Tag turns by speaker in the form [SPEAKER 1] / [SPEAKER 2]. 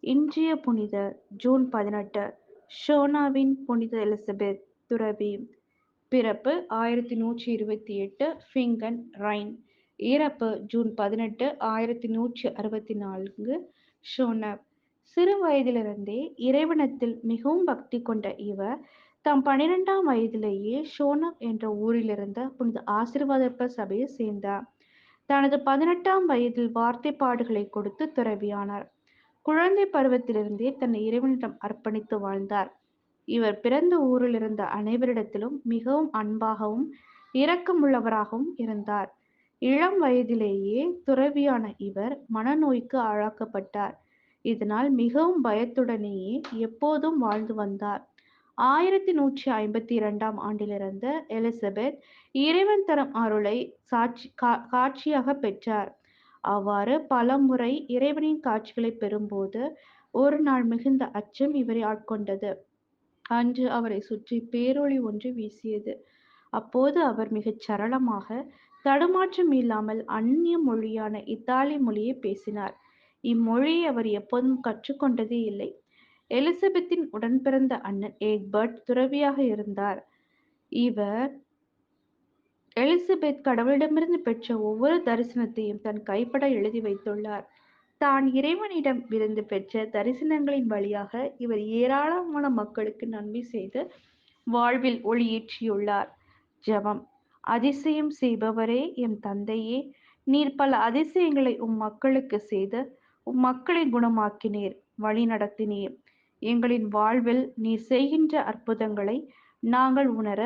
[SPEAKER 1] இன்றைய புனிதர் ஜூன் 18 ஷோனாவின் புனித எலிசபெத் துறவி. பிறப்பு 1128 ஃபிங்கன் ரைன். இறப்பு ஜூன் 18 1164 ஷோனப். சிறு வயதிலிருந்தே இறைவனத்தில் மிகவும் பக்தி கொண்ட இவர் தம் 12ஆம் வயதிலேயே ஷோனப் என்ற ஊரிலிருந்த புனித ஆசீர்வாதப்ப சபையை சேர்ந்தார். தனது 18ஆம் வயதில் வார்த்தைப்பாடுகளை கொடுத்து துறவியானார். குழந்தை பருவத்திலிருந்தே தன்னை இறைவனிடம் அர்ப்பணித்து வாழ்ந்தார். இவர் பிறந்த ஊரில் இருந்த அனைவரிடத்திலும் மிகவும் அன்பாகவும் இரக்கமுள்ளவராகவும் இருந்தார். இளம் வயதிலேயே துறவியான இவர் மனநோய்க்கு ஆளாக்கப்பட்டார். இதனால் மிகவும் பயத்துடனேயே எப்போதும் வாழ்ந்து வந்தார். 1152ஆம் ஆண்டிலிருந்து எலிசபெத் இறைவன் தரும் அருளை காட்சியாக பெற்றார். அவ்வாறு பலமுறை இறைவனின் காட்சிகளை பெறும்போது ஒரு நாள் மிகுந்த அச்சம் இவரை ஆட்கொண்டது. அன்று அவரை சுற்றி பேரொளி ஒன்று வீசியது. அப்போது அவர் மிகச் சரளமாக, தடுமாற்றம் இல்லாமல் அந்நிய மொழியான இத்தாலி மொழியை பேசினார். இம்மொழியை அவர் எப்போதும் கற்றுக்கொண்டதே இல்லை. எலிசபெத்தின் உடன்பிறந்த அண்ணன் எக்பர்ட் துறவியாக இருந்தார். இவர் எலிசபெத் கடவுளிடமிருந்து பெற்ற ஒவ்வொரு தரிசனத்தையும் தன் கைப்பட எழுதி வைத்துள்ளார். தான் இறைவனிடம் இருந்து பெற்ற தரிசனங்களின் வழியாக இவர் ஏராளமான மக்களுக்கு நன்மை செய்து வாழ்வில் ஒளியேற்றியுள்ளார். ஜெபம். அதிசயம் செய்பவரே, எம் தந்தையே, நீர் பல அதிசயங்களை உம் மக்களுக்கு செய்து உம் மக்களை குணமாக்கினீர், வழி நடத்தினீர். எங்களின் வாழ்வில் நீர் செய்கின்ற அற்புதங்களை நாங்கள் உணர